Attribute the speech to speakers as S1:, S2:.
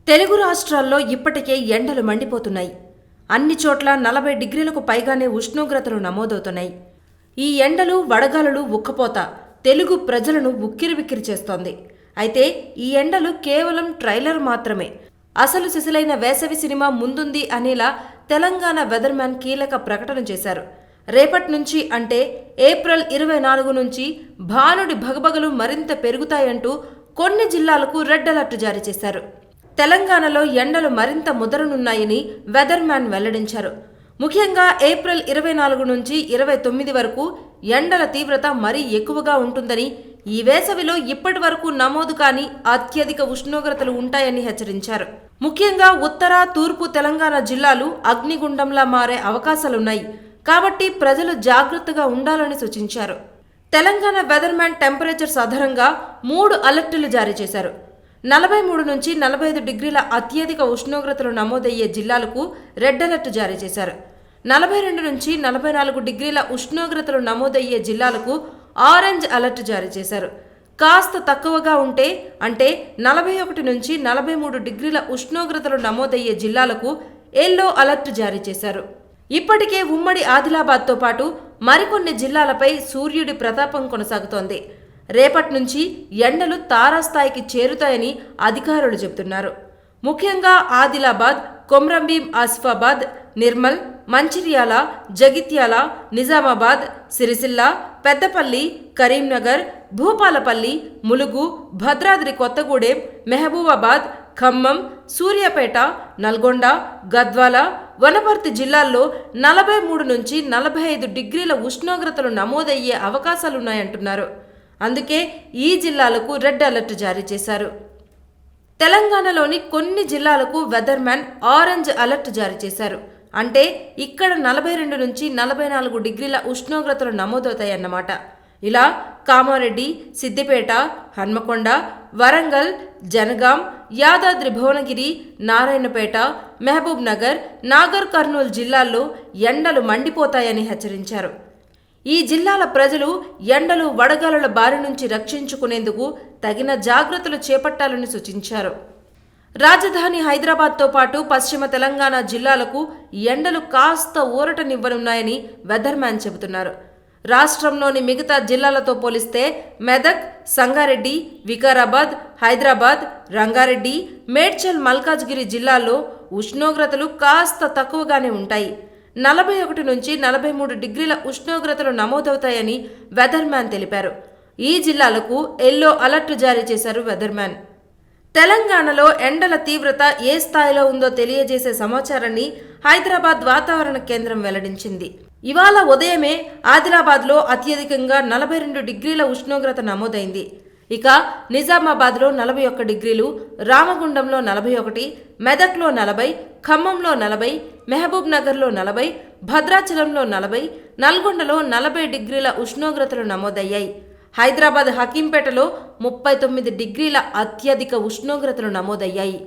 S1: తెలుగు రాష్ట్రాల్లో ఇప్పటికే ఎండలు మండిపోతున్నాయి. అన్ని చోట్ల 40 డిగ్రీలకు పైగానే ఉష్ణోగ్రతలు నమోదవుతున్నాయి. ఈ ఎండలు, వడగాలులు, ఉక్కపోత తెలుగు ప్రజలను ఉక్కిరిబిక్కిరి చేస్తోంది. అయితే ఈ ఎండలు కేవలం ట్రైలర్ మాత్రమే. అసలు సిసలైన వేసవి సినిమా ముందుంది అనేలా తెలంగాణ వెదర్మ్యాన్ కీలక ప్రకటన చేశారు. రేపటి నుంచి అంటే ఏప్రిల్ 24 నుంచి భానుడి భగభగలు మరింత పెరుగుతాయంటూ కొన్ని జిల్లాలకు రెడ్ అలర్ట్ జారీ చేశారు. తెలంగాణలో ఎండలు మరింత ముదరనున్నాయని వెదర్మ్యాన్ వెల్లడించారు. ముఖ్యంగా ఏప్రిల్ 24 నుంచి 29 వరకు ఎండల తీవ్రత మరీ ఎక్కువగా ఉంటుందని, ఈ వేసవిలో ఇప్పటి వరకు నమోదు కాని అత్యధిక ఉష్ణోగ్రతలు ఉంటాయని హెచ్చరించారు. ముఖ్యంగా ఉత్తర, తూర్పు తెలంగాణ జిల్లాలు అగ్నిగుండంలా మారే అవకాశాలున్నాయి. కాబట్టి ప్రజలు జాగ్రత్తగా ఉండాలని సూచించారు. తెలంగాణ వెదర్మ్యాన్ టెంపరేచర్స్ ఆధారంగా 3 అలర్టులు జారీ చేశారు. 43 నుంచి 45 డిగ్రీల అత్యధిక ఉష్ణోగ్రతలు నమోదయ్యే జిల్లాలకు రెడ్ అలర్ట్ జారీ చేశారు. 42 నుంచి 44 డిగ్రీల ఉష్ణోగ్రతలు నమోదయ్యే జిల్లాలకు ఆరెంజ్ అలర్ట్ జారీ చేశారు. కాస్త తక్కువగా ఉంటే అంటే 41 నుంచి 43 డిగ్రీల ఉష్ణోగ్రతలు నమోదయ్యే జిల్లాలకు ఎల్లో అలర్ట్ జారీ చేశారు. ఇప్పటికే ఉమ్మడి ఆదిలాబాద్తో పాటు మరికొన్ని జిల్లాలపై సూర్యుడి ప్రతాపం కొనసాగుతోంది. రేపటి నుంచి ఎండలు తారాస్థాయికి చేరుతాయని అధికారులు చెబుతున్నారు. ముఖ్యంగా ఆదిలాబాద్, కొమ్రంభీం ఆసిఫాబాద్, నిర్మల్, మంచిర్యాల, జగిత్యాల, నిజామాబాద్, సిరిసిల్ల, పెద్దపల్లి, కరీంనగర్, భూపాలపల్లి, ములుగు, భద్రాద్రి కొత్తగూడెం, మెహబూబాబాద్, ఖమ్మం, సూర్యాపేట, నల్గొండ, గద్వాల, వనపర్తి జిల్లాల్లో 43 నుంచి 45 డిగ్రీల ఉష్ణోగ్రతలు నమోదయ్యే అవకాశాలున్నాయంటున్నారు. అందుకే ఈ జిల్లాలకు రెడ్ అలర్ట్ జారీ చేశారు. తెలంగాణలోని కొన్ని జిల్లాలకు వెదర్మ్యాన్ ఆరెంజ్ అలర్ట్ జారీ చేశారు. అంటే ఇక్కడ 42 నుంచి 44 డిగ్రీల ఉష్ణోగ్రతలు నమోదవుతాయన్నమాట. ఇలా కామారెడ్డి, సిద్దిపేట, హన్మకొండ, వరంగల్, జనగాం, యాదాద్రి భువనగిరి, నారాయణపేట, మహబూబ్ నగర్, నాగర్ కర్నూల్ జిల్లాల్లో ఎండలు మండిపోతాయని హెచ్చరించారు. ఈ జిల్లాల ప్రజలు ఎండలు, వడగాలుల బారి నుంచి రక్షించుకునేందుకు తగిన జాగ్రత్తలు చేపట్టాలని సూచించారు. రాజధాని హైదరాబాద్తో పాటు పశ్చిమ తెలంగాణ జిల్లాలకు ఎండలు కాస్త ఊరటనివ్వనున్నాయని వెదర్మ్యాన్ చెబుతున్నారు. రాష్ట్రంలోని మిగతా జిల్లాలతో పోలిస్తే మెదక్, సంగారెడ్డి, వికారాబాద్, హైదరాబాద్, రంగారెడ్డి, మేడ్చల్, మల్కాజ్గిరి జిల్లాల్లో ఉష్ణోగ్రతలు కాస్త తక్కువగానే ఉంటాయి. 41 నుంచి 43 డిగ్రీల ఉష్ణోగ్రతలు నమోదవుతాయని వెదర్మ్యాన్ తెలిపారు. ఈ జిల్లాలకు ఎల్లో అలర్ట్ జారీ చేశారు వెదర్మ్యాన్. తెలంగాణలో ఎండల తీవ్రత ఏ స్థాయిలో ఉందో తెలియజేసే సమాచారాన్ని హైదరాబాద్ వాతావరణ కేంద్రం వెల్లడించింది. ఇవాళ ఉదయమే ఆదిలాబాద్లో అత్యధికంగా 42 డిగ్రీల ఉష్ణోగ్రత నమోదైంది. ఇక నిజామాబాద్లో 41 డిగ్రీలు, రామగుండంలో 41, మెదక్లో 40, ఖమ్మంలో 40, మహబూబ్ నగర్లో 40, భద్రాచలంలో 40, నల్గొండలో 40 డిగ్రీల ఉష్ణోగ్రతలు నమోదయ్యాయి. హైదరాబాద్ హకీంపేటలో 39 డిగ్రీల అత్యధిక ఉష్ణోగ్రతలు నమోదయ్యాయి.